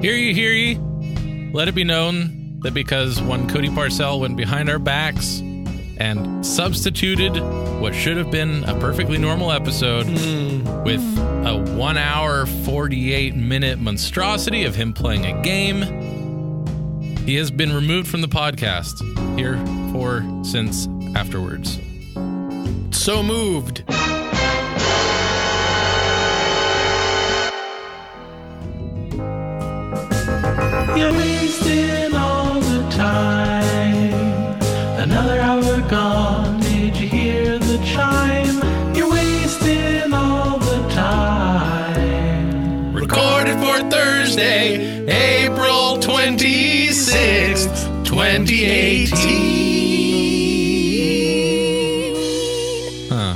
Hear ye, hear ye. Let it be known that because one Cody Parcell went behind our backs and substituted what should have been a perfectly normal episode with a 1 hour, 48-minute monstrosity of him playing a game, he has been removed from the podcast here for since afterwards. So moved. You're wasting all the time. Another hour gone. Did you hear the chime? You're wasting all the time. Recorded for Thursday, April 26th, 2018. Huh.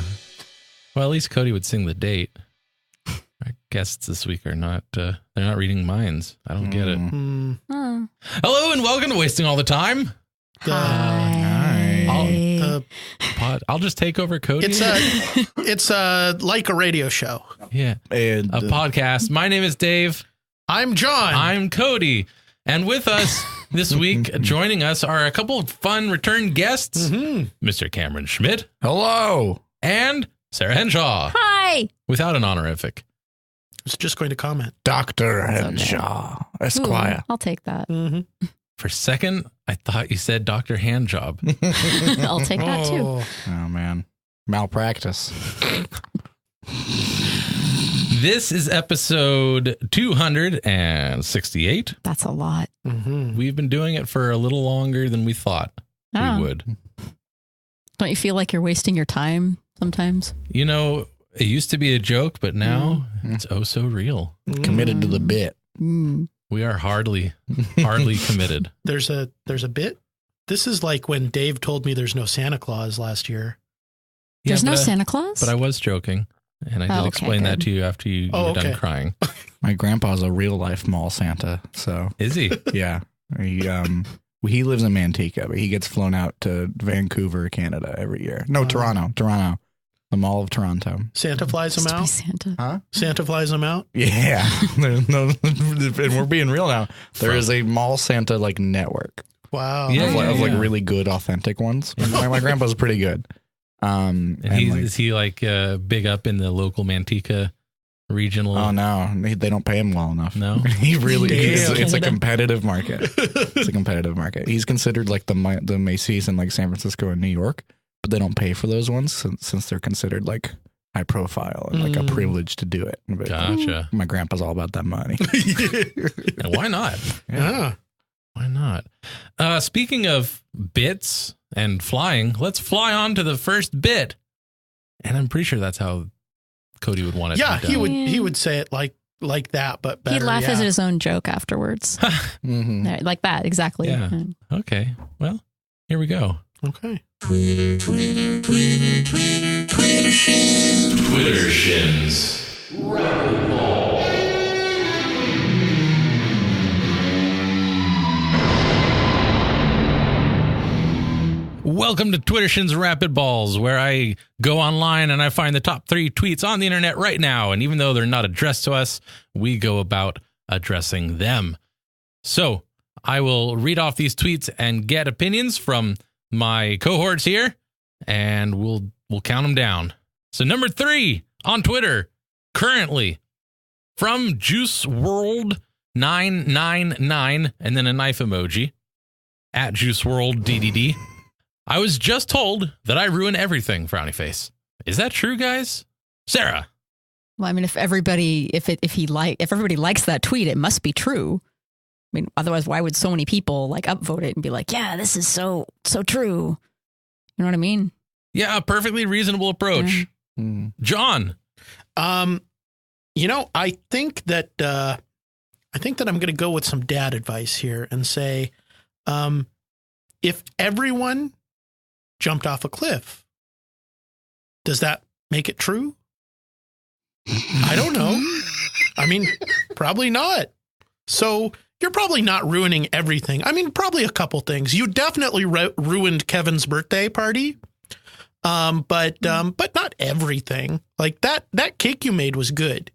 Well, at least Cody would sing the date. Our guests this week are not, they're not reading minds. I don't get it. Hello and welcome to Wasting All the Time. Hi. I'll just take over Cody. It's like a radio show. Yeah. And A podcast. My name is Dave. I'm John. I'm Cody. And with us this week, joining us are a couple of fun return guests. Mr. Kameron Schmidt. hello. And Sarah Henshaw. Hi. Without an honorific. I was just going to comment. Dr. Henshaw, Esquire. I'll take that. For a second, I thought you said Dr. Handjob. I'll take that too. Oh, man. Malpractice. This is episode 268. That's a lot. We've been doing it for a little longer than we thought we would. Don't you feel like you're wasting your time sometimes? You know, it used to be a joke, but now it's oh so real. Committed to the bit. We are hardly committed. There's a bit. This is like when Dave told me there's no Santa Claus last year. There's Yeah, no but Santa Claus? But I was joking, and I did okay, explain that good. to you after you were done crying. My grandpa's a real life mall Santa. So, Is he? yeah. He lives in Manteca, but he gets flown out to Vancouver, Canada every year. No, Toronto. The Mall of Toronto. Santa flies him Supposed to be out. Santa. Huh? Santa flies him out. Yeah. There's no, and we're being real now. There is a mall Santa like network Wow. Yeah, of like really good, authentic ones. My grandpa's pretty good. And is he like big up in the local Manteca regional? Oh no, they don't pay him well enough. No? He really is. Damn. It's a competitive market. It's a competitive market. He's considered like the Macy's in like San Francisco and New York, but they don't pay for those ones since they're considered like high profile and like a privilege to do it. But Gotcha. my grandpa's all about that money. And why not? Yeah. Why not? Speaking of bits and flying, let's fly on to the first bit. And I'm pretty sure that's how Cody would want it Yeah, to be done. he would say it like that, but better. He'd laugh yeah. at his own joke afterwards. Yeah, like that, exactly. Yeah. Okay. Well, here we go. Okay. Twitter shins. Welcome to Twitter Shins Rapidballs, where I go online and I find the top 3 tweets on the internet right now. And even though they're not addressed to us, we go about addressing them. So I will read off these tweets and get opinions from my cohorts here, and we'll count them down. So number 3 on Twitter, currently, from Juice World 999, and then a knife emoji, at Juice World DDD. I was just told that I ruin everything, frowny face. Is that true, guys? Sarah. Well, I mean, if everybody likes that tweet, it must be true. I mean, otherwise, why would so many people like upvote it and be like, yeah, this is so true. You know what I mean? Yeah, a perfectly reasonable approach. John. You know, I think that I'm going to go with some dad advice here and say, if everyone jumped off a cliff, does that make it true? I don't know. I mean, probably not. So you're probably not ruining everything. I mean, probably a couple things. You definitely ruined Kevin's birthday party. But not everything. Like that cake you made was good.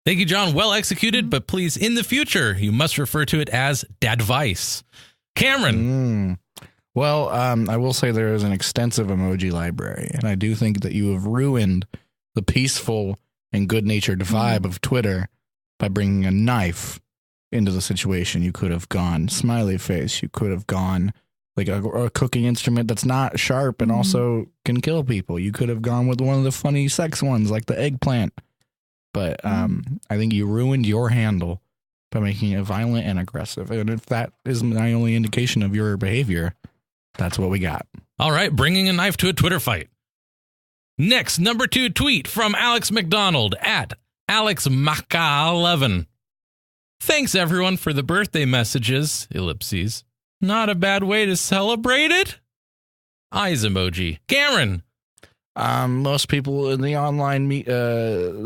Thank you, John. Well executed, but please, in the future, you must refer to it as dadvice. Cameron. Well, I will say there is an extensive emoji library, and I do think that you have ruined the peaceful and good-natured vibe of Twitter by bringing a knife into the situation. You could have gone smiley face. You could have gone like a cooking instrument that's not sharp and also can kill people. You could have gone with one of the funny sex ones like the eggplant. But I think you ruined your handle by making it violent and aggressive. And if that is my only indication of your behavior, that's what we got. All right, bringing a knife to a Twitter fight. Next, number 2 tweet from Alex McDonald at AlexMaca11. Thanks, everyone, for the birthday messages, ellipses. Not a bad way to celebrate it. Eyes emoji. Cameron. Most people in the online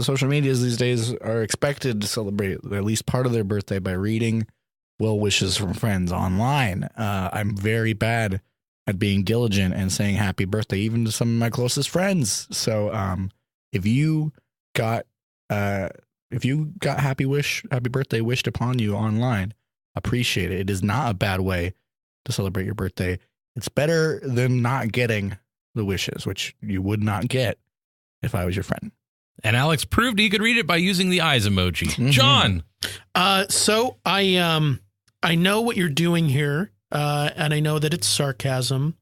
social medias these days are expected to celebrate at least part of their birthday by reading well wishes from friends online. I'm very bad at being diligent and saying happy birthday, even to some of my closest friends. So if you got happy birthday wished upon you online, appreciate it. It is not a bad way to celebrate your birthday. It's better than not getting the wishes, which you would not get if I was your friend. And Alex proved he could read it by using the eyes emoji. John. So I know what you're doing here. And I know that it's sarcasm,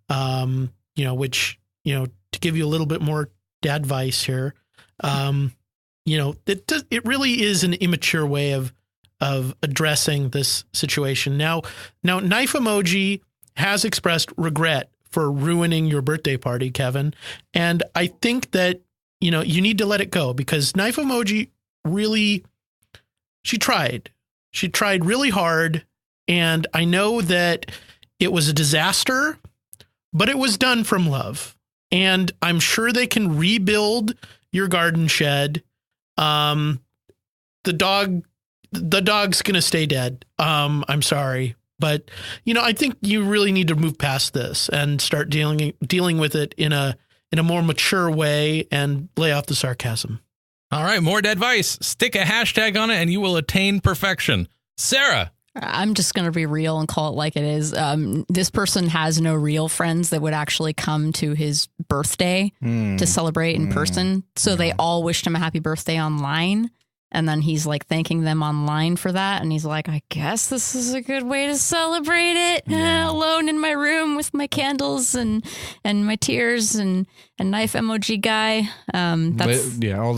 which, to give you a little bit more dadvice here, it really is an immature way of addressing this situation. Now knife emoji has expressed regret for ruining your birthday party, Kevin. And I think that, you need to let it go, because knife emoji really, she tried really hard. And I know that it was a disaster, but it was done from love. And I'm sure they can rebuild your garden shed. The dog's going to stay dead. I'm sorry. But, I think you really need to move past this and start dealing with it in a more mature way and lay off the sarcasm. All right, more advice. Stick a hashtag on it and you will attain perfection. Sarah. I'm just going to be real and call it like it is. This person has no real friends that would actually come to his birthday to celebrate in person. So they all wished him a happy birthday online. And then he's like thanking them online for that. And he's like, I guess this is a good way to celebrate it. Alone in my room with my candles and my tears and knife emoji guy. All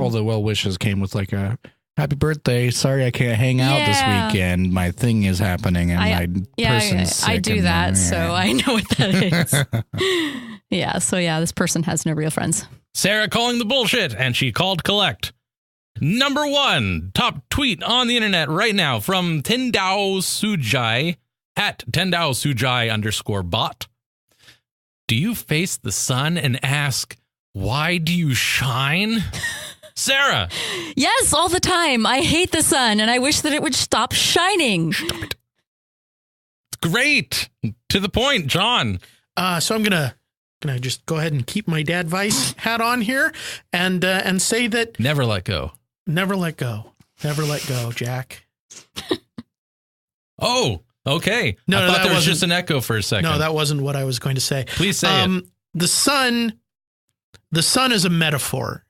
the well wishes came with like a happy birthday. Sorry, I can't hang out this weekend. My thing is happening and my person's sick. I do that, so I know what that is. This person has no real friends. Sarah calling the bullshit, and she called collect. Number 1 top tweet on the internet right now from Tendao Sujai at Tendao Sujai _bot. Do you face the sun and ask, why do you shine? Sarah. Yes, all the time. I hate the sun and I wish that it would stop shining. Stop it. Great. To the point, John. So I'm gonna just go ahead and keep my dadvice hat on here and say that never let go. Never let go. Never let go, Jack. Oh, okay. No, I thought that there was wasn't, just an echo for a second. No, that wasn't what I was going to say. Please say it. The sun is a metaphor.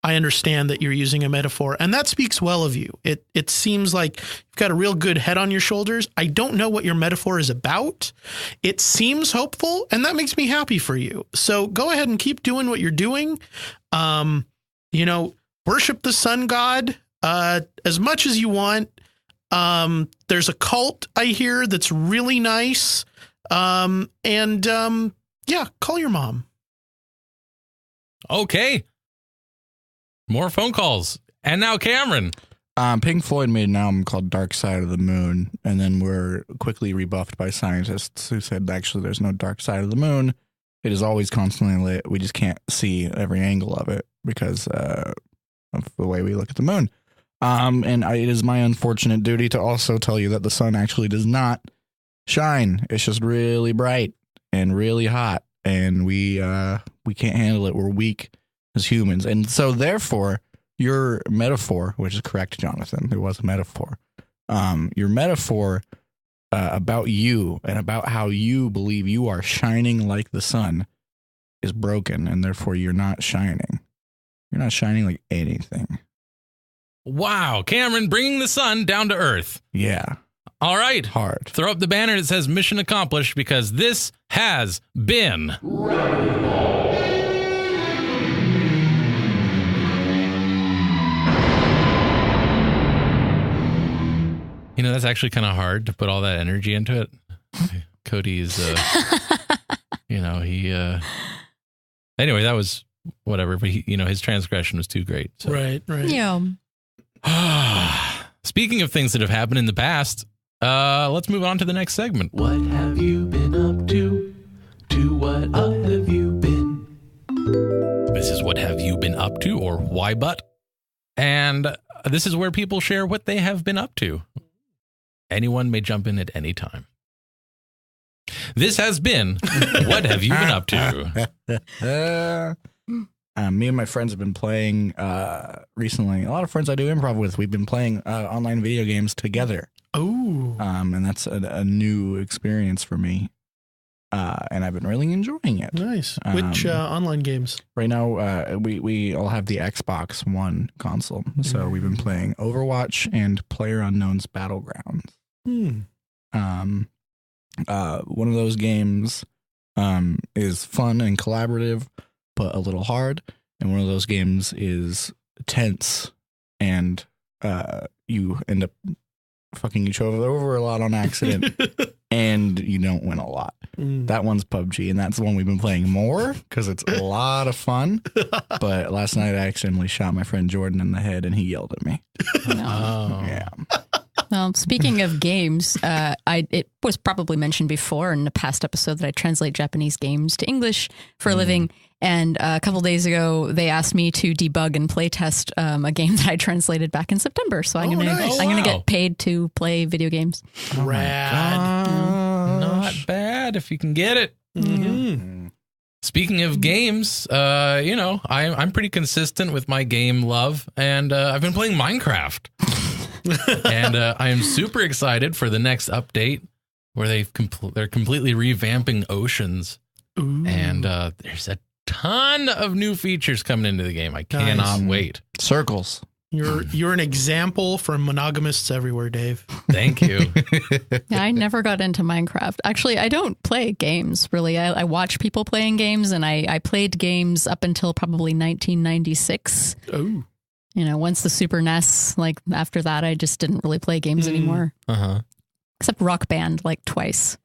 I understand that you're using a metaphor, and that speaks well of you. It seems like you've got a real good head on your shoulders. I don't know what your metaphor is about. It seems hopeful, and that makes me happy for you. So go ahead and keep doing what you're doing. Worship the sun god as much as you want. There's a cult I hear that's really nice. Call your mom. Okay. More phone calls. And now Cameron. Pink Floyd made an album called Dark Side of the Moon, and then were quickly rebuffed by scientists who said actually there's no dark side of the moon. It is always constantly lit. We just can't see every angle of it because of the way we look at the moon. It is my unfortunate duty to also tell you that the sun actually does not shine. It's just really bright and really hot, and we can't handle it. We're weak as humans, and so therefore your metaphor, which is correct, Jonathan, there was a metaphor. Your metaphor about you and about how you believe you are shining like the sun is broken, and therefore you're not shining. You're not shining like anything. Wow. Kameron bringing the sun down to earth. Yeah. All right. Hard. Throw up the banner that says mission accomplished, because this has been You know, that's actually kind of hard to put all that energy into it. Cody's, anyway, that was whatever, but he, his transgression was too great. So. Right. Yeah. Speaking of things that have happened in the past, let's move on to the next segment. What have you been up to? What have you been? This is What Have You Been Up To, or Why But? And this is where people share what they have been up to. Anyone may jump in at any time. This has been What Have You Been Up To? Me and my friends have been playing recently. A lot of friends I do improv with, we've been playing online video games together. Oh. And that's a new experience for me. And I've been really enjoying it. Nice. Which online games? Right now, we all have the Xbox One console. So we've been playing Overwatch and PlayerUnknown's Battlegrounds. One of those games is fun and collaborative, but a little hard. And one of those games is tense, and you end up fucking each other over a lot on accident, and you don't win a lot. That one's PUBG, and that's the one we've been playing more because it's a lot of fun. But last night I accidentally shot my friend Jordan in the head, and he yelled at me. Oh. Yeah. Well, speaking of games, it was probably mentioned before in a past episode that I translate Japanese games to English for a living. And a couple days ago, they asked me to debug and play test a game that I translated back in September. So I'm gonna get paid to play video games. Rad. Not bad if you can get it. Mm-hmm. Speaking of games, I'm pretty consistent with my game love, and I've been playing Minecraft. And I am super excited for the next update where they're completely revamping oceans. Ooh. And there's a ton of new features coming into the game. I cannot wait. Circles. You're an example for monogamists everywhere, Dave. Thank you. Yeah, I never got into Minecraft. Actually, I don't play games, really. I watch people playing games, and I played games up until probably 1996. Oh. Once the Super NES, after that, I just didn't really play games anymore. Uh-huh. Except Rock Band, twice.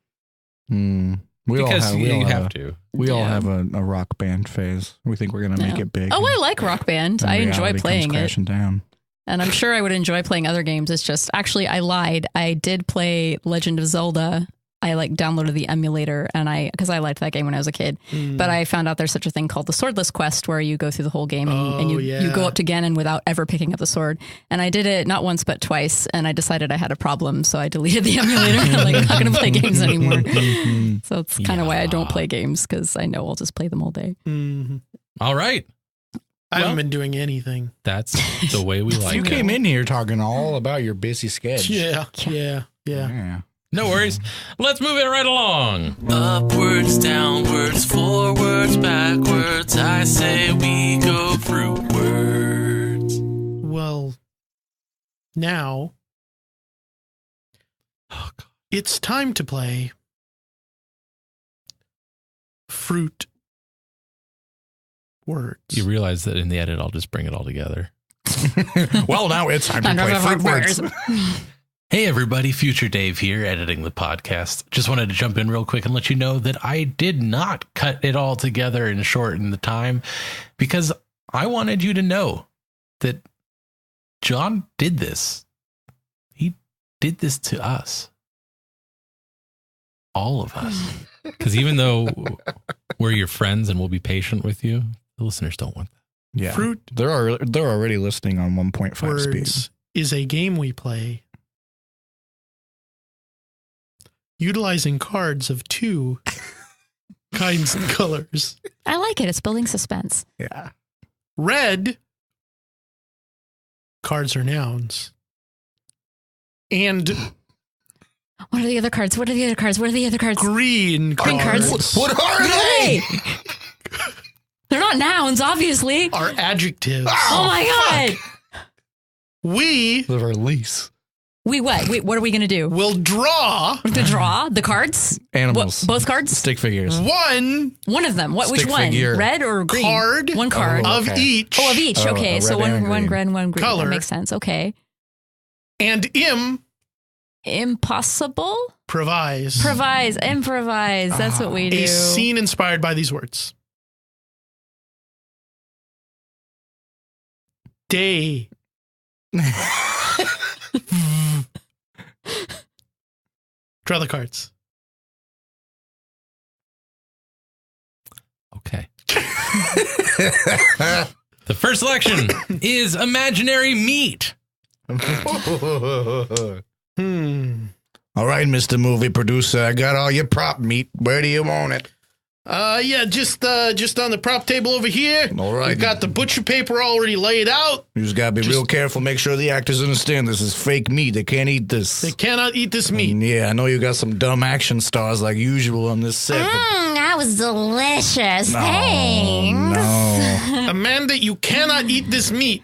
We all have to. We all have a rock band phase. We think we're going to make it big. Oh, I like Rock Band. I enjoy playing it. Down. And I'm sure I would enjoy playing other games. It's just, actually, I lied. I did play Legend of Zelda. I downloaded the emulator because I liked that game when I was a kid. But I found out there's such a thing called the Swordless Quest, where you go through the whole game and you go up to Ganon without ever picking up the sword. And I did it not once but twice, and I decided I had a problem, so I deleted the emulator. I'm not going to play games anymore. So it's kind of why I don't play games, because I know I'll just play them all day. Mm-hmm. All right. I haven't been doing anything. That's the way we like it. You came in here talking all about your busy schedule. Yeah. No worries. Let's move it right along. Upwards, downwards, forwards, backwards. I say we go fruitwards. Well, now it's time to play Fruit Words. You realize that in the edit, I'll just bring it all together. Well, now it's time to play Fruitwards. Hey everybody, Future Dave here, editing the podcast. Just wanted to jump in real quick and let you know that I did not cut it all together and shorten the time, because I wanted you to know that John did this. He did this to us. All of us. Because even though we're your friends and we'll be patient with you, the listeners don't want that. Yeah. Fruit They're already listening on 1.5 speed. Words is a game we play utilizing cards of two kinds of colors. I like it. It's building suspense. Yeah. Red cards are nouns. And What are the other cards? What are the other cards? What are the other cards? green cards What are they? They're not nouns, obviously. are adjectives. Oh my God. We The release. We what? What are we going to do? will draw We're going to draw the cards? Animals. Both cards? Stick figures. one One of them. Which Stick one? figure. Red or green? Card. One card. Oh. of Okay. each. Oh, of each. Oh, Okay. a So red and a one green. red, one green. Color. That makes sense. Okay. And Impossible? improvise. Improvise. That's what we do. A scene inspired by these words. Day. Draw the cards. Okay. The first selection is imaginary meat. Hmm. All right, Mr. Movie Producer, I got all your prop meat. Where do you want it? Yeah, just on the prop table over here. All right. We've got the butcher paper already laid out. You just gotta be real careful. Make sure the actors understand this is fake meat. They can't eat this. They cannot eat this meat. Yeah, I know you got some dumb action stars like usual on this set. That was delicious. But Thanks. no. Amanda, you cannot eat this meat.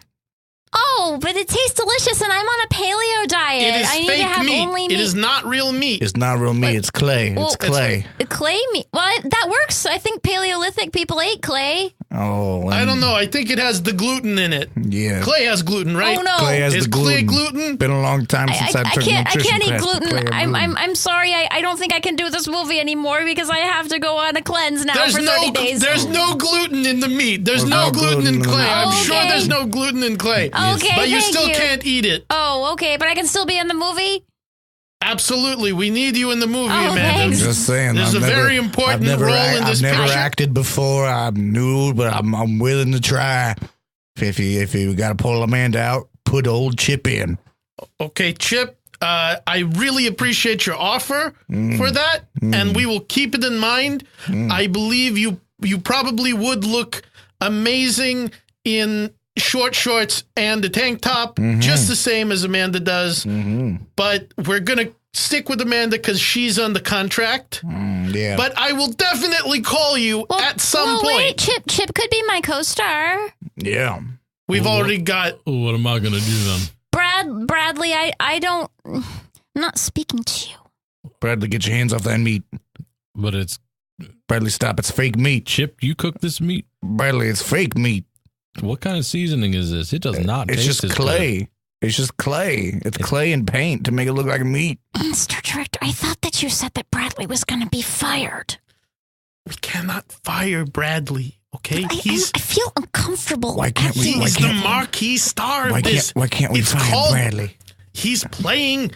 Oh, but it tastes delicious, and I'm on a paleo diet. It is I need fake to have meat. only meat. It is not real meat. It's not real meat. It's clay. Well, It's clay. Clay meat. Well, that works. I think Paleolithic people ate clay. Oh, I don't know. I think it has the gluten in it. Yeah. Clay has gluten, right? Oh no. Clay has Is the clay gluten. gluten? Been a long time since I took I nutrition can't eat class, but gluten. clay has gluten. I'm sorry. I don't think I can do this movie anymore because I have to go on a cleanse now for 30 days. There's no gluten in the meat. There's no no gluten gluten in in clay. the I'm meat. sure Okay. there's no gluten in clay. Okay, But you thank still you. can't eat it. Oh, okay, but I can still be in the movie? Absolutely. We need you in the movie, Oh, Amanda. thanks. Just saying. There's I've a very important role in this I've never picture. acted before. I'm new, but I'm willing to try. If you got to pull Amanda out, put old Chip in. Okay, Chip, I really appreciate your offer for that, and we will keep it in mind. I believe you probably would look amazing in short shorts and a tank top, just the same as Amanda does. But we're going to stick with Amanda because she's on the contract. Yeah. But I will definitely call you at some point. Wait, Chip could be my co-star. yeah. We've already got... What am I going to do then? Bradley, I'm not speaking to you. Bradley, get your hands off that meat. But it's Bradley, stop. It's fake meat. Chip. You cook this meat. Bradley, it's fake meat. What kind of seasoning is this? It does not It's taste just as clay. good. It's just clay. It's clay and paint to make it look like meat. Mr. Director, I thought that you said that Bradley was going to be fired. We cannot fire Bradley, okay? I feel uncomfortable. Why can't we- He's why the can't- marquee star of Why this. can't we It's fire called- Bradley? He's playing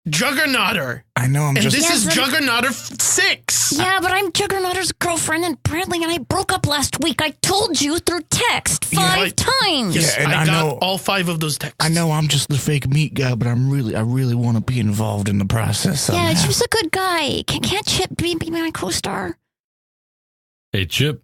Juggernauter. I know. I'm And just. this Yes, is but- Juggernauter 6. Yeah, but I'm Juggernauter's girlfriend, and Bradley and I broke up last week. I told you through text 5 times. Yes, Yeah, and I I got know- all 5 of those texts. I know I'm just the fake meat guy, but I really want to be involved in the process. Yeah, somehow. Chip's a good guy. Can't Chip be my co-star? Hey, Chip.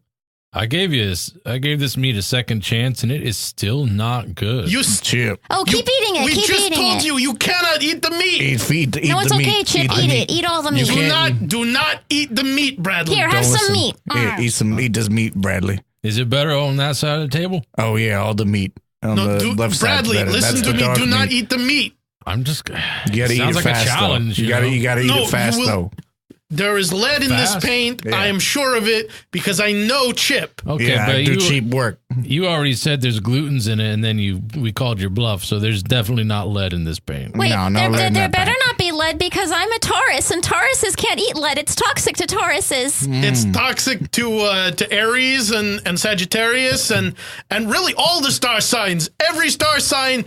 I gave this meat a second chance, and it is still not good. You Chip. Oh, keep eating it. We Keep just eating told it. you cannot eat the meat. Eat No, it's the okay, meat. Chip. the Eat meat. it. Eat all the meat. Do not eat the meat, Bradley. Here, have Don't some listen. meat. Eat this meat, Bradley. Is it better on that side of the table? Oh yeah, all the meat on the left side. Bradley, listen to me. dark Do not meat. eat the meat. I'm just. You gotta eat sounds it like fast. a challenge. Though. You gotta eat No, it fast you will- though. There is lead in this Fast? paint. Yeah. I am sure of it because I know Chip. Okay, Yeah, but I do you cheap work. you already said there's glutens in it, and then we called your bluff. So there's definitely not lead in this paint. Wait, No, there lead in there that better paint. not be lead because I'm a Taurus, and Tauruses can't eat lead. It's toxic to Tauruses. It's toxic to Aries and Sagittarius and really all the star signs. Every star sign,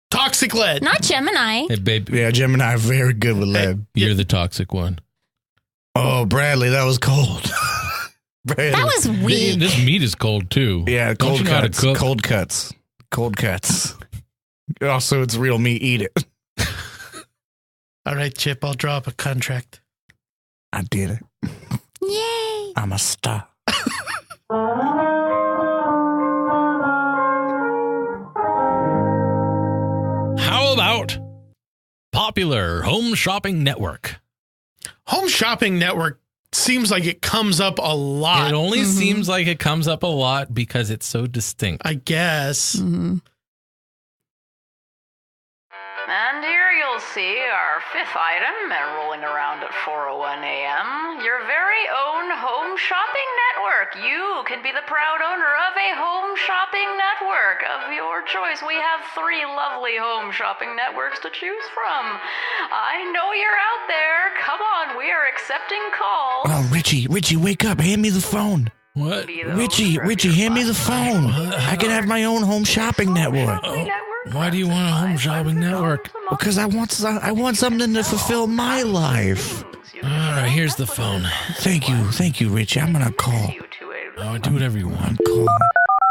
toxic lead. Not Gemini. Hey, babe, Yeah, Gemini are very good with lead. you're the toxic one. Oh, Bradley, that was cold. Bradley. That was weak. This meat is cold too. Yeah, Don't cold you know how to cuts. cook? Cold cuts. Also, it's real meat. Eat it. All right, Chip, I'll draw up a contract. I did it. Yay. I'm a star. popular home shopping network? Home Shopping Network seems like it comes up a lot. It only seems like it comes up a lot because it's so distinct. I guess. Mm-hmm. And here you'll see our fifth item rolling around at 4:01 a.m. Your very own home shopping network. You can be the proud owner of a home shopping network of your choice. We have 3 lovely home shopping networks to choose from. I know you're out there. Come on, we are accepting calls. Oh, Richie, wake up. Hand me the phone. What? Be the Richie, owner of Richie, your hand me the phone. I can have my own home shopping network. Why do you want a home shopping network? Because I want something to fulfill my life. All right, here's the phone. Thank you, Richie. I'm gonna call. Oh, do whatever you want. I'm calling.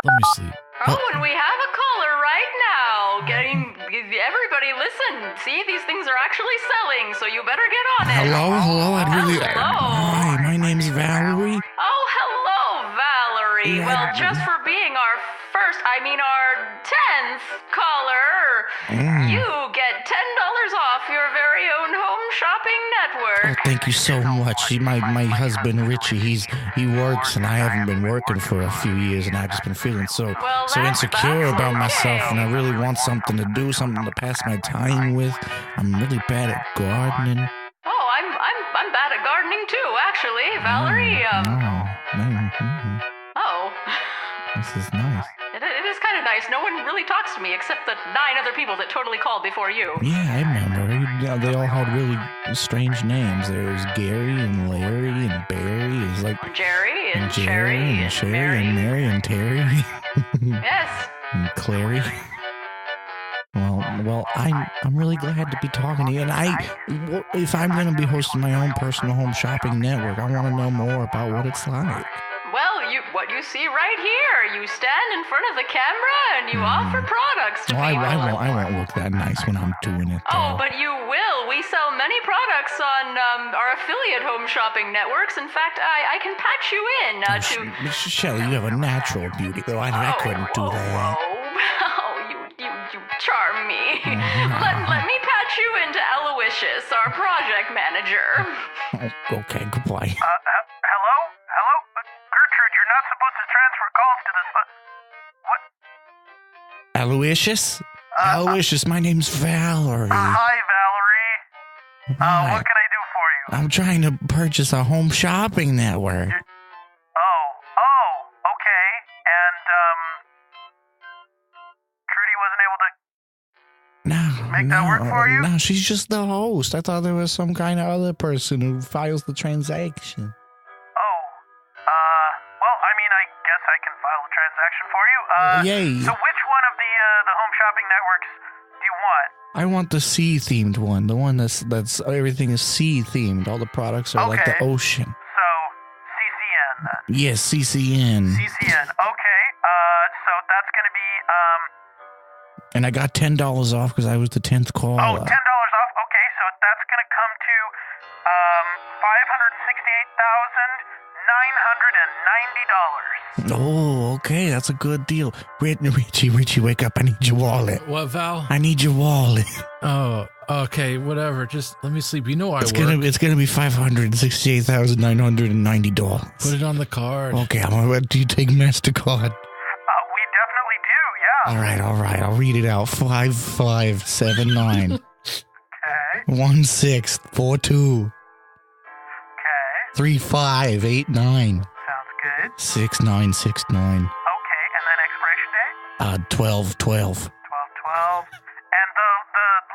Let me see. Oh, and we have a caller right now. Everybody, listen. See, these things are actually selling, so you better get on it. Hello. Hello. Hi, my name's Valerie. Oh, hello, Valerie. Yeah. Well, just for being our 10th caller, you get $10 off your very own home shopping Oh, network. thank you so much. My husband Richie, he works, and I haven't been working for a few years, and I've just been feeling so insecure about myself, and I really want something to do, something to pass my time with. I'm really bad at gardening. Oh, I'm bad at gardening too, actually, Valerie. Oh. This is nice. It is kind of nice. No one really talks to me except the 9 other people that totally called before you. Yeah, I remember. They all had really strange names. There was Gary and Larry and Barry. It was like Jerry and Jerry Sherry and Sherry Mary. and Mary and Terry Yes. and Clary. Well, I'm really glad to be talking to you. And if I'm going to be hosting my own personal home shopping network, I want to know more about what it's like. Well, what you see right here. You stand in front of the camera and you offer products to Well, people. I won't look that nice when I'm doing it, Oh, though. but you will. We sell many products on our affiliate home shopping networks. In fact, I can patch you in to... Shelly, you have a natural beauty, though. I couldn't do that. You charm me. Let me patch you into Aloysius, our project manager. Oh, okay, goodbye. Hello? Gertrude, you're not supposed to transfer calls to this. What? Aloysius? Aloysius, my name's Valerie. Hi, Valerie. Hi. What can I do for you? I'm trying to purchase a home shopping network. Okay. And, Trudy wasn't able to... Make that work for you? No, she's just the host. I thought there was some kind of other person who files the transaction. Well, I mean, I guess I can file a transaction for you. Yay. So which one of the home shopping networks do you want? I want the sea-themed one. The one that's everything is sea-themed. All the products are like the Okay. ocean. So, CCN then. Yes, CCN. CCN, okay. So that's gonna be, And I got $10 off because I was the 10th caller. $10 off. Okay, so that's gonna come to, $568,990. Oh, okay, that's a good deal. Richie, wake up. I need your wallet. What, Val? I need your wallet. Oh, okay, whatever. Just let me sleep. You know I It's work. gonna be $568,990. Put it on the card. Okay, do you take MasterCard? We definitely do, yeah. All right. I'll read it out. 5579 Okay, 1642 okay. 3589 Sounds good. 6969 Okay, and then expiration date? 1212. 12/12. And the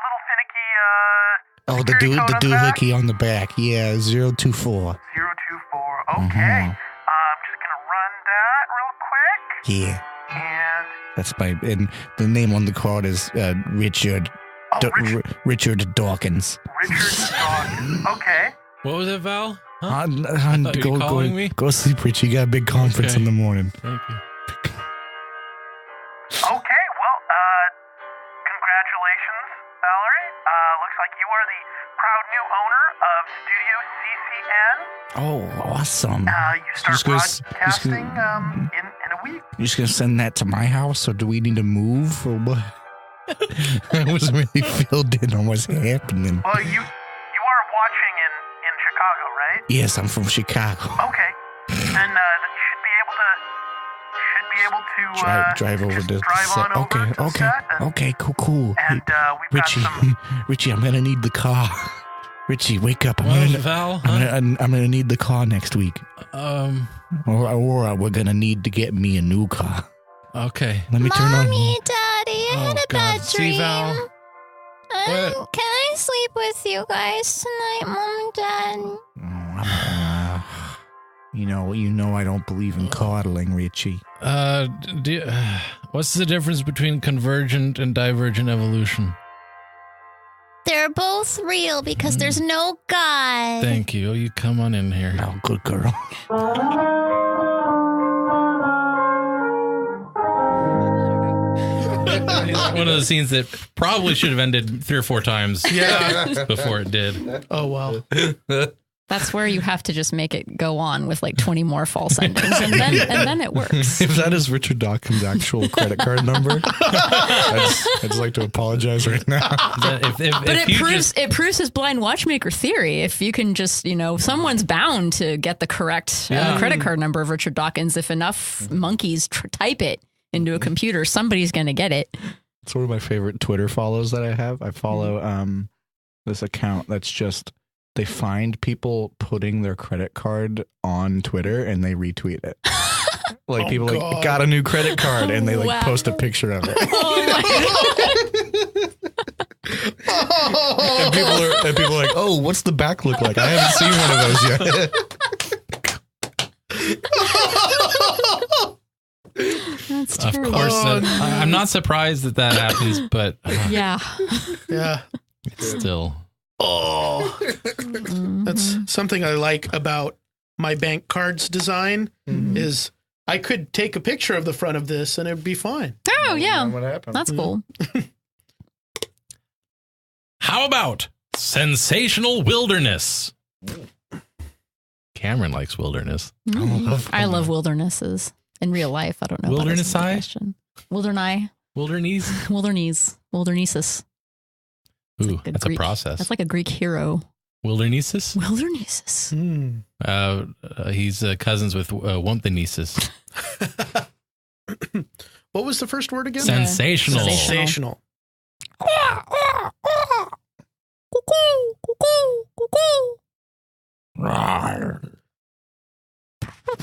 little finicky, Oh, the security code on the back? doohickey on the back. Yeah, 024. 024. Okay. I'm just gonna run that real quick. Yeah, And that's and the name on the card is Richard. Richard Dawkins. Richard Dawkins. Okay. What was it, Val? Huh? Hon, thought you were calling me. go sleep, Rich. You got a big conference Okay. in the morning. Thank you. Okay, well, congratulations, Valerie. Looks like you are the proud new owner of Studio CCN. Oh, awesome. You start Just gonna broadcasting in a week. You just gonna send that to my house, or do we need to move, or what? I was really filled in on what's happening. Well, you are watching in Chicago, right? Yes, I'm from Chicago. Okay. And should be able to Drive over just to drive set. on over to the set and, Okay, cool. And we've Richie, got some. Richie, I'm gonna need the car. Richie, wake up! Val, I'm gonna need the car next week. Or we're gonna need to get me a new car. Okay. Let me turn on. Mommy, Daddy, I had a bad See, dream. Val? What? Can I sleep with you guys tonight, Mom and Dad? You know, I don't believe in coddling, Richie. What's the difference between convergent and divergent evolution? They're both real because there's no God. Thank you. You come on in here. Oh, good girl. It's one of those scenes that probably should have ended 3 or 4 times before it did. Oh, wow. That's where you have to just make it go on with like 20 more false endings, and then it works. If that is Richard Dawkins' actual credit card number, I'd just like to apologize right now. But it proves his blind watchmaker theory. If you can just, someone's bound to get the correct credit card number of Richard Dawkins. If enough monkeys type it into a computer, somebody's going to get it. It's one of my favorite Twitter follows that I have. I follow this account that's just, they find people putting their credit card on Twitter and they retweet it. Like people like got a new credit card and they like post a picture of it. And people are like, oh, what's the back look like? I haven't seen one of those yet. That's Of true. course. I'm not surprised that happens, but Yeah. it's still. Oh, that's something I like about my bank cards design is I could take a picture of the front of this and it'd be fine. Oh, yeah. What happened? That's cool. How about Sensational Wilderness? Kameron likes wilderness. I love wildernesses in real life. I don't know. Wilderness about eye? Wilderness. Wilderness? Wildernesses. Ooh, that's a process. That's like a Greek hero. Wildernesses? Wildernesses. He's cousins with Wumpthenesis. What was the first word again? Sensational. Sensational.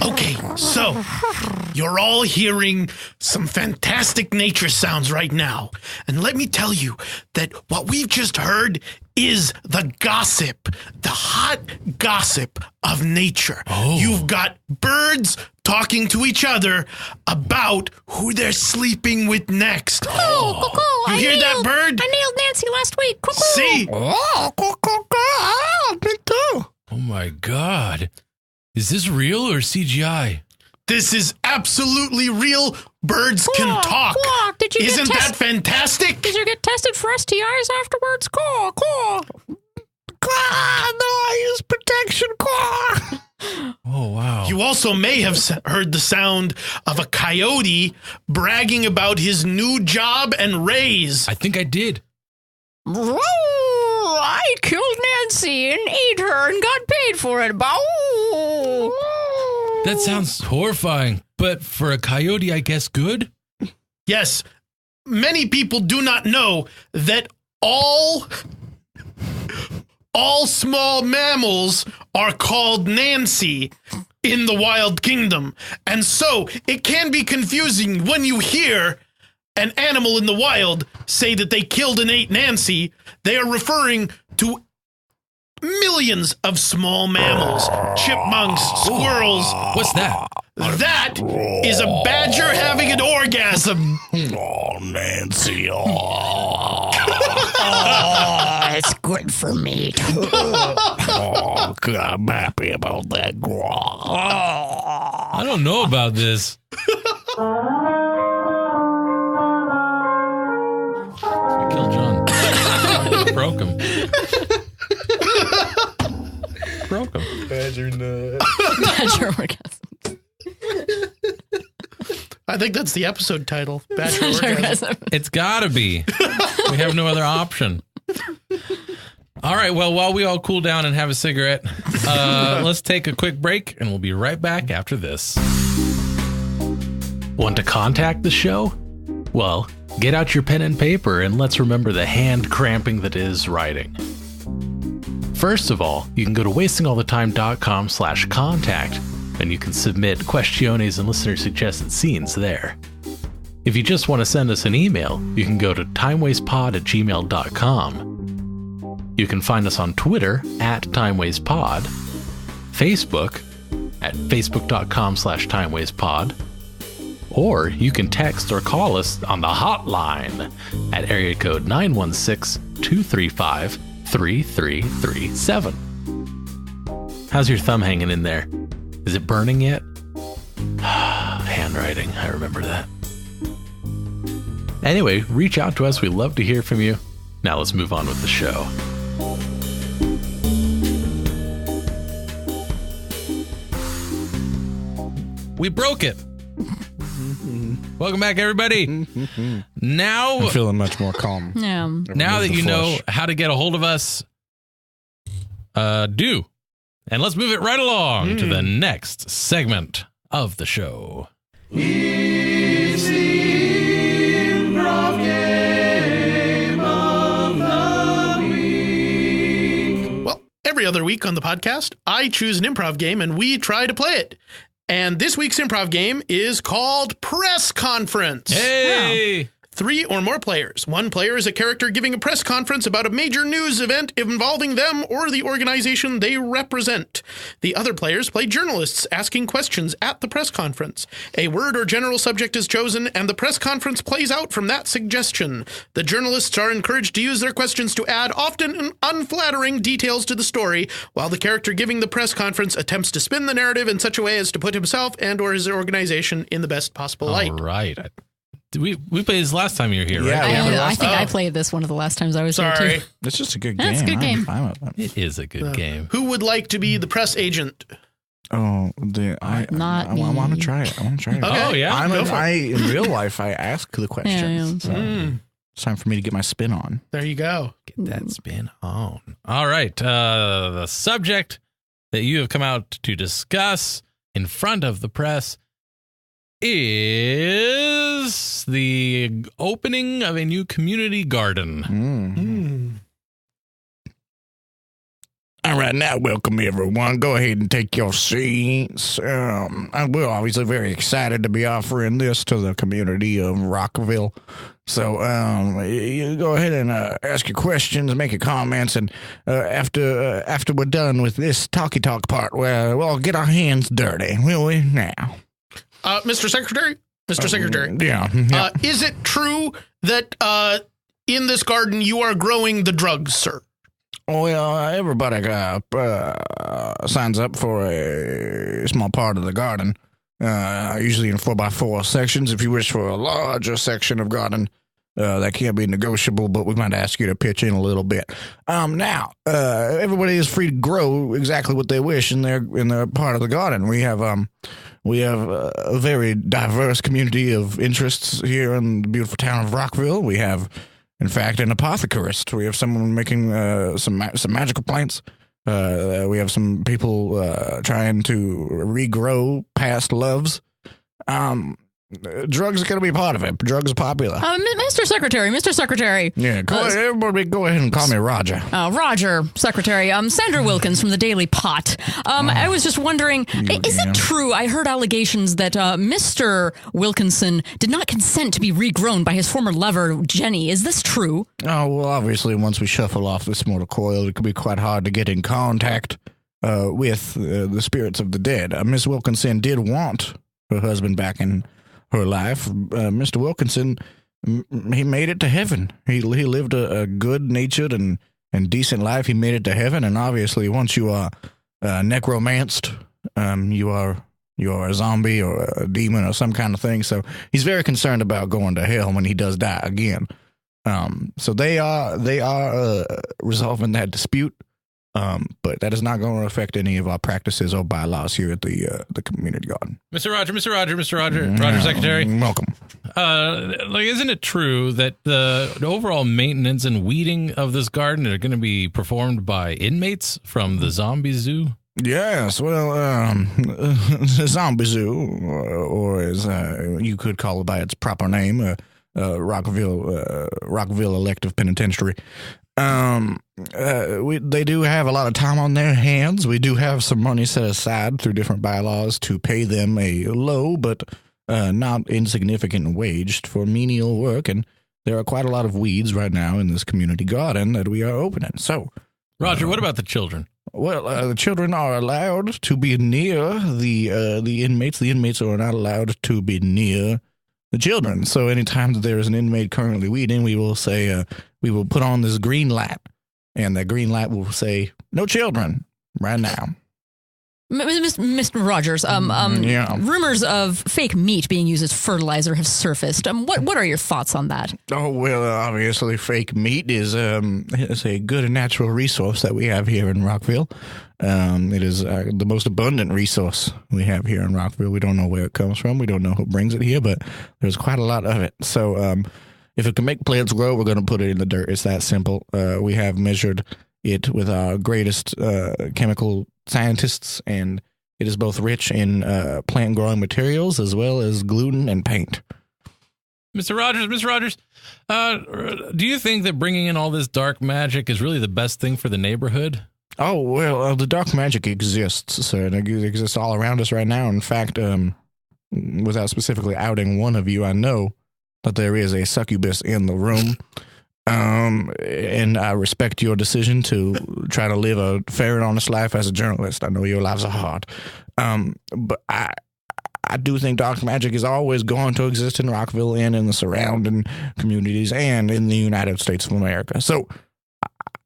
Okay, so you're all hearing some fantastic nature sounds right now. And let me tell you that what we've just heard is the gossip, the hot gossip of nature. Oh. You've got birds talking to each other about who they're sleeping with next. You hear that bird? I nailed Nancy last week. See? Me too. Oh my God. Is this real or CGI? This is absolutely real. Birds can talk. Did you Isn't that fantastic? Did you get tested for STIs afterwards? No, I use protection. Oh, wow. You also may have heard the sound of a coyote bragging about his new job and raise. I think I did. I killed Nancy and ate her and got paid for it. That sounds horrifying, but for a coyote, I guess good? Yes, many people do not know that all small mammals are called Nancy in the wild kingdom. And so it can be confusing when you hear an animal in the wild say that they killed and ate Nancy. They are referring to millions of small mammals, chipmunks, squirrels. What's that? That is a badger having an orgasm. Oh, Nancy. It's good for me too. I'm happy about that. I don't know about this. I killed John. Broke him. Broke him. Badger nut. Badger orgasms. I think that's the episode title. Bachelor orgasm. It's gotta be. We have no other option. All right. Well, while we all cool down and have a cigarette, let's take a quick break and we'll be right back after this. Want to contact the show? Well, get out your pen and paper and let's remember the hand cramping that is writing. First of all, you can go to wastingallthetime.com/contact and you can submit questiones and listener suggested scenes there. If you just want to send us an email, you can go to timewastepod@gmail.com. You can find us on Twitter @timewastepod, Facebook at facebook.com/timewastepod, or you can text or call us on the hotline at area code 916-235-3337. How's your thumb hanging in there? Is it burning yet? Handwriting, I remember that. Anyway, reach out to us. We'd love to hear from you. Now let's move on with the show. We broke it. Welcome back, everybody. Now I'm feeling much more calm. Yeah. Now that you know how to get a hold of us, do. And let's move it right along to the next segment of the show. It's the Improv Game of the Week. Well, every other week on the podcast, I choose an improv game and we try to play it. And this week's improv game is called Press Conference. Hey! 3 or more players. 1 player is a character giving a press conference about a major news event involving them or the organization they represent. The other players play journalists asking questions at the press conference. A word or general subject is chosen, and the press conference plays out from that suggestion. The journalists are encouraged to use their questions to add often unflattering details to the story, while the character giving the press conference attempts to spin the narrative in such a way as to put himself and or his organization in the best possible light. All right. We played this last time you were here, Yeah, right? I think I played this one of the last times I was here Sorry. too. It's just a good game. That's a good game. I'm fine with that. It is a good game. Who would like to be the press agent? I Not want to me. try it. I want to try it. Okay. Oh, yeah? Go for it. In real life, I ask the questions. Yeah. So it's time for me to get my spin on. There you go. Get that spin on. All right. The subject that you have come out to discuss in front of the press is the opening of a new community garden. All right, now welcome everyone. Go ahead and take your seats. We're obviously very excited to be offering this to the community of Rockville. So you go ahead and ask your questions, make your comments, and after we're done with this talky talk part, we'll get our hands dirty, will we? Now, Mr. Secretary? Mr. Secretary. Yeah. Is it true that in this garden you are growing the drugs, sir? Well, everybody signs up for a small part of the garden, usually in 4x4 sections. If you wish for a larger section of garden, that can be negotiable, but we might ask you to pitch in a little bit. Now, everybody is free to grow exactly what they wish in their part of the garden. We have a very diverse community of interests here in the beautiful town of Rockville. We have, in fact, an apothecarist. We have someone making some magical plants. We have some people trying to regrow past loves. Drugs are going to be part of it. Drugs are popular. Mr. Secretary. Yeah, everybody go ahead and call me Roger. Roger, Secretary. Sandra Wilkins from the Daily Pot. I was just wondering, is it true? I heard allegations that Mr. Wilkinson did not consent to be regrown by his former lover, Jenny. Is this true? Oh, well, obviously, once we shuffle off this mortal coil, it could be quite hard to get in contact with the spirits of the dead. Miss Wilkinson did want her husband back in her life. Mr. Wilkinson, he made it to heaven. He lived a good-natured and decent life. He made it to heaven, and obviously, once you are necromanced, you are a zombie or a demon or some kind of thing. So he's very concerned about going to hell when he does die again. So they are resolving that dispute. But that is not going to affect any of our practices or bylaws here at the community garden. Mr. Roger, Roger Secretary. Welcome. Isn't it true that the overall maintenance and weeding of this garden are going to be performed by inmates from the zombie zoo? Yes, well, the zombie zoo, or as you could call it by its proper name, Rockville Elective Penitentiary. They do have a lot of time on their hands. We do have some money set aside through different bylaws to pay them a low but not insignificant wage for menial work, and there are quite a lot of weeds right now in this community garden that we are opening. So, Roger, what about the children? Well, the children are allowed to be near the inmates. The inmates are not allowed to be near the children. So anytime that there is an inmate currently weeding, we will say, we will put on this green light, and that green light will say, no children right now. Mr. Rogers, yeah. Rumors of fake meat being used as fertilizer have surfaced. What are your thoughts on that? Oh, well, obviously fake meat is a good and natural resource that we have here in Rockville. It is the most abundant resource we have here in Rockville. We don't know where it comes from. We don't know who brings it here, but there's quite a lot of it. So if it can make plants grow, we're going to put it in the dirt. It's that simple. We have measured it with our greatest chemical scientists, and it is both rich in plant growing materials as well as gluten and paint. Mr. Rogers, do you think that bringing in all this dark magic is really the best thing for the neighborhood? Oh, well, the dark magic exists, sir. It exists all around us right now. In fact, without specifically outing one of you, I know that there is a succubus in the room. And I respect your decision to try to live a fair and honest life as a journalist. I know your lives are hard. But I do think dark magic is always going to exist in Rockville and in the surrounding communities and in the United States of America. So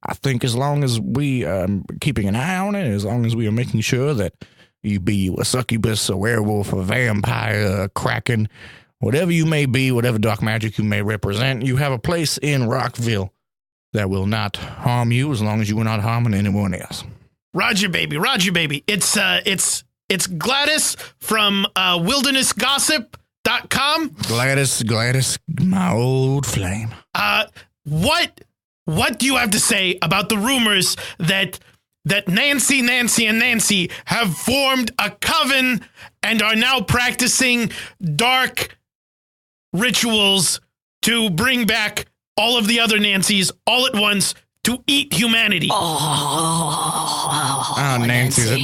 I think as long as we are keeping an eye on it, as long as we are making sure that you be a succubus, a werewolf, a vampire, a kraken, whatever you may be, whatever dark magic you may represent, you have a place in Rockville that will not harm you as long as you are not harming anyone else. Roger, baby. It's Gladys from wildernessgossip.com. Gladys, my old flame. What do you have to say about the rumors that Nancy, and Nancy have formed a coven and are now practicing dark rituals to bring back all of the other Nancys all at once to eat humanity?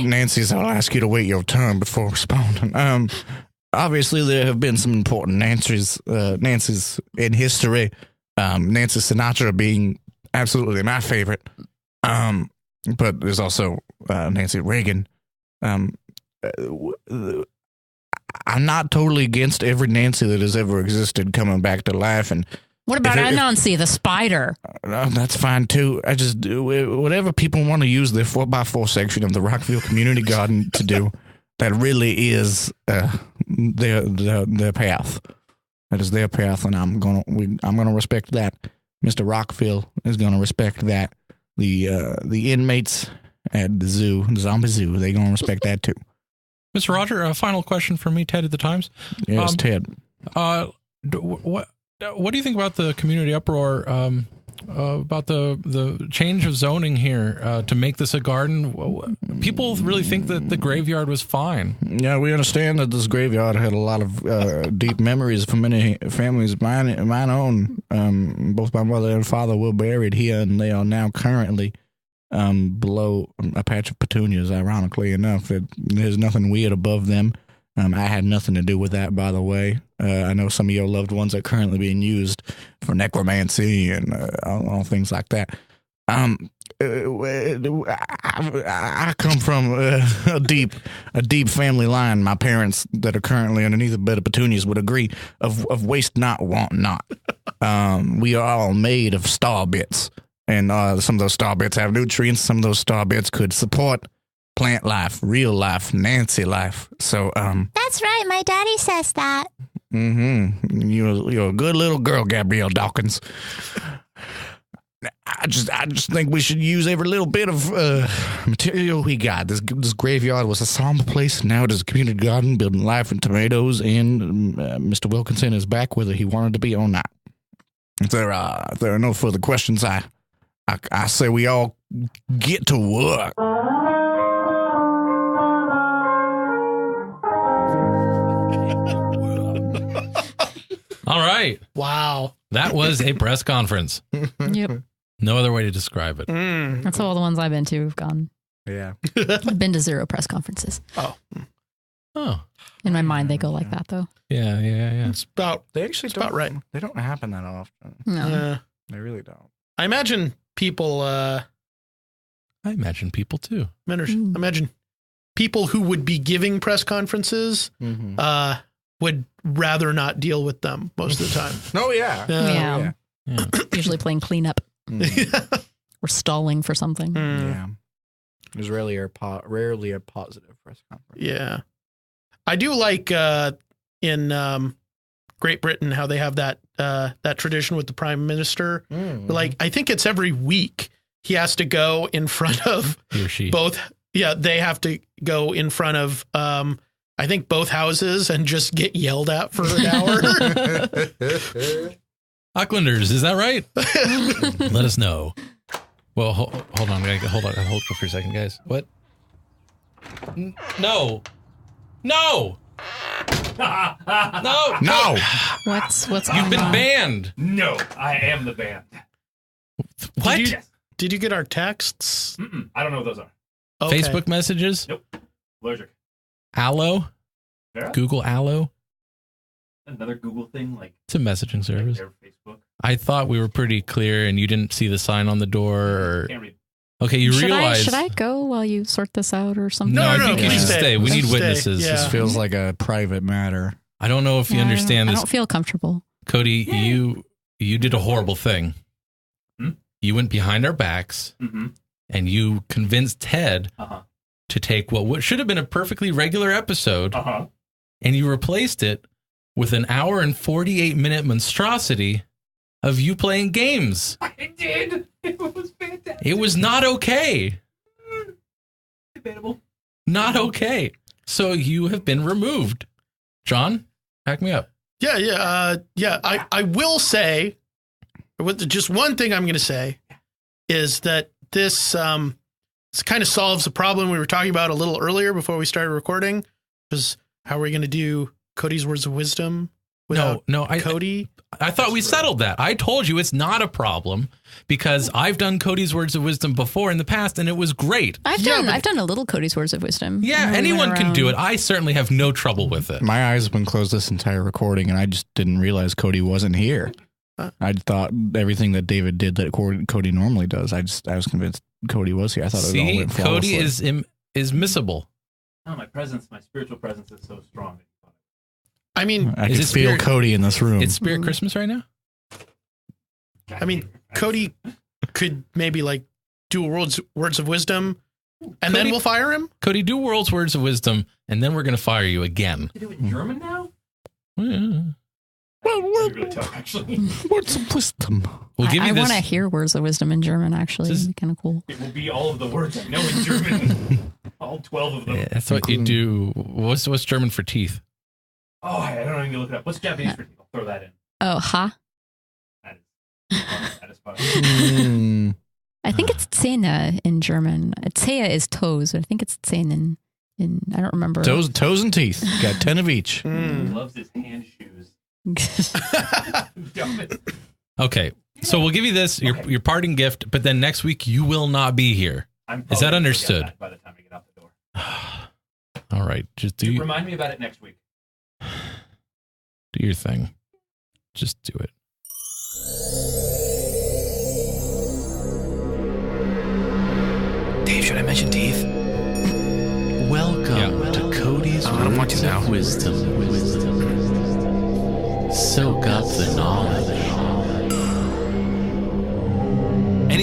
Nancy's, I'll ask you to wait your turn before responding. Obviously, there have been some important Nancy's in history. Nancy Sinatra being absolutely my favorite. But there's also Nancy Reagan. I'm not totally against every Nancy that has ever existed coming back to life. And what about Anansi, the spider? That's fine too. I just do whatever people want to use their 4x4 section of the Rockville Community Garden to do. That really is their path. That is their path, and I'm gonna respect that. Mr. Rockville is gonna respect that. The inmates at the zoo, the zombie zoo, they're gonna respect that too. Mr. Roger, a final question from me, Ted at the Times. Yes, Ted. What do you think about the community uproar about the change of zoning here to make this a garden? People really think that the graveyard was fine. Yeah, we understand that this graveyard had a lot of deep memories for many families. Mine own. Both my mother and father were buried here, and they are now currently below a patch of petunias, ironically enough. There's nothing weird above them. I had nothing to do with that, by the way. I know some of your loved ones are currently being used for necromancy and all things like that. I come from a deep family line. My parents that are currently underneath a bed of petunias would agree of waste not, want not. We are all made of star bits. And some of those star bits have nutrients. Some of those star bits could support plant life, real life, Nancy life. So, That's right. My daddy says that. You're a good little girl, Gabrielle Dawkins. I just think we should use every little bit of material we got. This graveyard was a somber place. Now it is a community garden building life and tomatoes. And Mr. Wilkinson is back whether he wanted to be or not. If there are no further questions, I say we all get to work. All right. Wow. That was a press conference. Yep. No other way to describe it. That's all the ones I've been to have gone. Yeah. I've been to 0 press conferences. Oh. In my mind, they go like that, though. Yeah. It's about, They actually it's about right. They don't happen that often. No. They really don't. I imagine people, I imagine people too. imagine people who would be giving press conferences would rather not deal with them most of the time. Oh, yeah. Yeah. Usually playing cleanup Mm. or stalling for something. Yeah. There's rarely a positive press conference. Yeah. I do like in Great Britain how they have that tradition with the prime minister. Like, I think it's every week he has to go in front of He or she. both. Yeah, they have to go in front of I think both houses and just get yelled at for an hour. Aucklanders, is that right? Let us know. Well, hold on. Hold for a second, guys. What? No. No. No. No. What's You've going been on? banned. No, I am the band. What? Did you get our texts? I don't know what those are. Okay. Facebook messages? Nope. Allergic. Allo? Vera? Google Allo? Another Google thing, like It's a messaging service. their Facebook. I thought we were pretty clear and you didn't see the sign on the door or... Can't read. Okay, you realize... Should I go while you sort this out or something? No, I No, think you please should stay. stay. We need Stay. witnesses. Yeah. This feels like a private matter. I don't know if you Yeah, understand I this. don't feel comfortable. Cody, you did a horrible thing. Hmm? You went behind our backs Mm-hmm. and you convinced Ted Uh-huh. to take what should have been a perfectly regular episode Uh-huh. and you replaced it with an hour and 48-minute monstrosity of you playing games. I did. It was fantastic. It was not okay. Debatable. Not okay. So you have been removed. John, back me up. Yeah. I will say, with just one thing I'm going to say is that this kind of solves a problem we were talking about a little earlier before we started recording. Because how are we going to do Cody's words of wisdom without Cody? I thought we settled that. I told you it's not a problem because I've done Cody's words of wisdom before in the past and it was great. I've done a little Cody's words of wisdom. Yeah, We anyone went can do it. around- I certainly have no trouble with it. My eyes have been closed this entire recording, and I just didn't realize Cody wasn't here. I thought everything that David did that Cody normally does. I was convinced Cody was here. I thought it was all See, went Cody flawlessly. is missable. No, my presence, my spiritual presence is so strong. I mean, I Is could it feel spirit- Cody in this room. It's Spirit Christmas right now? Cody could maybe like do words of wisdom and then Cody- we'll fire him. Cody, do World's Words of Wisdom, and then we're going to fire you again. To do it in German now? Yeah. It's really tough, actually. Words of wisdom. We'll give I you this. want to hear words of wisdom in German, actually. This is- It'd be kind of cool. It will be all of the words I know in German. All 12 of them. Yeah, that's what you do. What's German for teeth? Oh, I don't know. You look it up. What's Japanese for teeth? I'll throw that in. Oh, ha. That is fun. Mm. I think it's Zähne in German. Zähne is toes, but I think it's Zähne in I don't remember. Toes and teeth. Got 10 of each. He loves his hand shoes. Dumb it. Okay, so we'll give you this, your parting gift, but then next week you will not be here. I'm Is that probably gonna understood? forget that by the time I get out the door. All right, just do Remind me about it next week. your thing. Just do it. Dave, should I mention teeth? Welcome to Cody's I don't want Words to now. of Wisdom. Soak up the knowledge.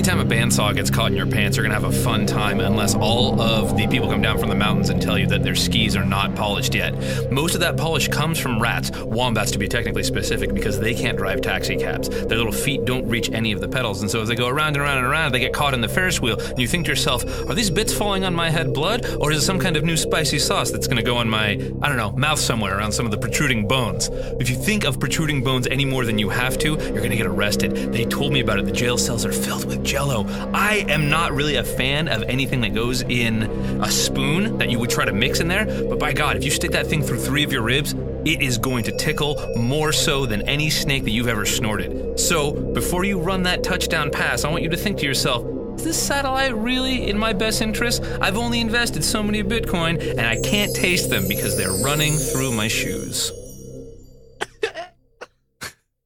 anytime a bandsaw gets caught in your pants, you're going to have a fun time unless all of the people come down from the mountains and tell you that their skis are not polished yet. Most of that polish comes from rats, wombats to be technically specific, because they can't drive taxi cabs. Their little feet don't reach any of the pedals, and so as they go around and around and around, they get caught in the Ferris wheel, and you think to yourself, are these bits falling on my head blood, or is it some kind of new spicy sauce that's going to go on my, I don't know, mouth somewhere around some of the protruding bones? If you think of protruding bones any more than you have to, you're going to get arrested. They told me about it. The jail cells are filled with Jell-O. I am not really a fan of anything that goes in a spoon that you would try to mix in there, but by God, if you stick that thing through 3 of your ribs, it is going to tickle more so than any snake that you've ever snorted. So, before you run that touchdown pass, I want you to think to yourself, is this satellite really in my best interest? I've only invested so many Bitcoin, and I can't taste them because they're running through my shoes.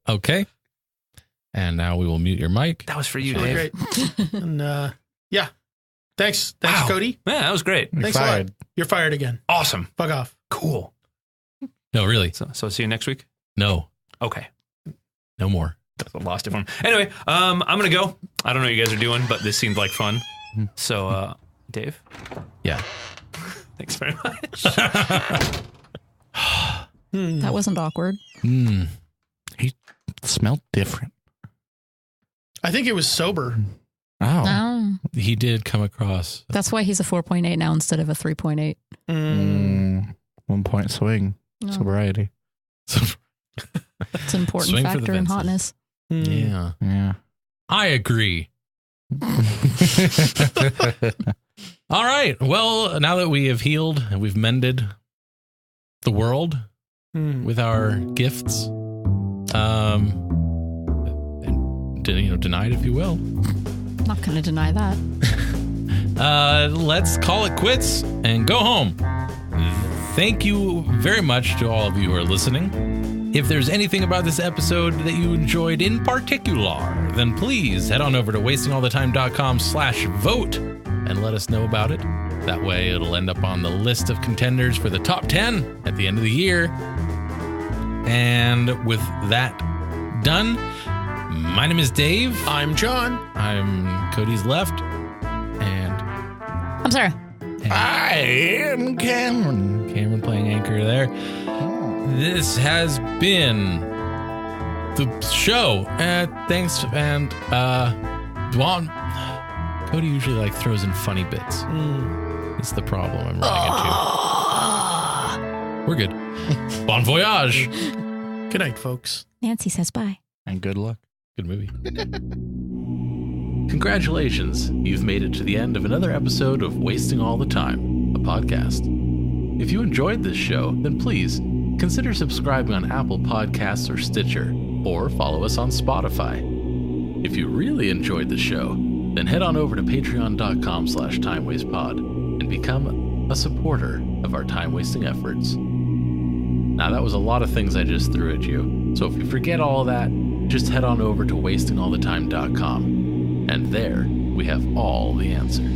Okay. And now we will mute your mic. That was for you, Really Dave. great. And yeah. Thanks, Wow. Cody. Yeah, that was great. You're Thanks a fired. lot. You're fired again. Awesome. Fuck off. Cool. No, really. So see you next week? No. Okay. No more. Lost it from. Anyway, I'm going to go. I don't know what you guys are doing, but this seemed like fun. So, Dave? Yeah. Thanks very much. That wasn't awkward. He smelled different. I think it was sober. Oh. No. He did come across. That's why he's a 4.8 now instead of a 3.8. 1 point swing. No. Sobriety. It's an important Swing for the factor in fences. hotness. Yeah. Yeah. I agree. All right. Well, now that we have healed and we've mended the world with our gifts, and denied, if you will, Not going to deny that. let's call it quits and go home. Thank you very much to all of you who are listening. If there's anything about this episode that you enjoyed in particular, then please head on over to wastingallthetime.com/vote and let us know about it. That way it'll end up on the list of contenders for the top 10 at the end of the year. And with that done, my name is Dave. I'm John. I'm Cody's left. And I'm sorry. I am Cameron. Kameron playing anchor there. This has been the show. Thanks. And Dwan, Cody usually throws in funny bits. It's the problem I'm running into. We're good. Bon voyage. Good night, folks. Nancy says bye. And good luck. Good movie. Congratulations. You've made it to the end of another episode of Wasting All the Time, a podcast. If you enjoyed this show, then please consider subscribing on Apple Podcasts or Stitcher, or follow us on Spotify. If you really enjoyed the show, then head on over to patreon.com/timewastepod and become a supporter of our time-wasting efforts. Now, that was a lot of things I just threw at you, so if you forget all of that, just head on over to wastingallthetime.com, and there we have all the answers.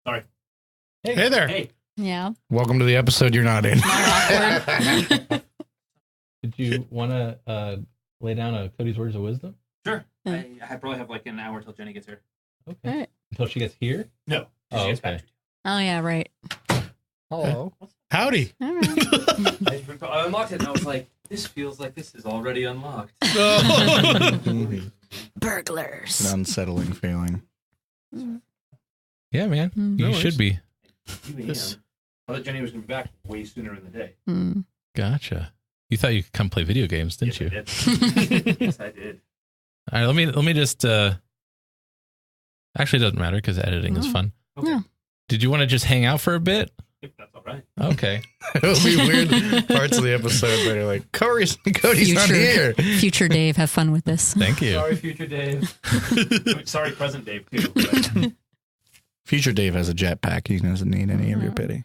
Sorry. Hey there. Hey. Yeah. Welcome to the episode you're not in. Did you want to lay down a Cody's words of wisdom? Sure. Yeah. I probably have like an hour till Jenny gets here. Okay. All right. Until she gets here? No. Oh, She gets okay. back. Oh, yeah, right. Hello. Howdy. All right. I unlocked it and I was like, this feels like this is already unlocked. An Burglars. unsettling feeling. Yeah, man. Mm. You No should be. This- I thought Jenny was going to be back way sooner in the day. Mm. Gotcha. You thought you could come play video games, didn't you? Yes, I did. Yes, I did. All right, let me just actually it doesn't matter because editing is Oh. fun. Okay. Yeah. Did you want to just hang out for a bit? If that's all right. Okay. It'll be weird parts of the episode that are like, Cody's not here. Future Dave, have fun with this. Thank you. Sorry, future Dave. Sorry, present Dave, too. But Future Dave has a jetpack. He doesn't need any of your pity.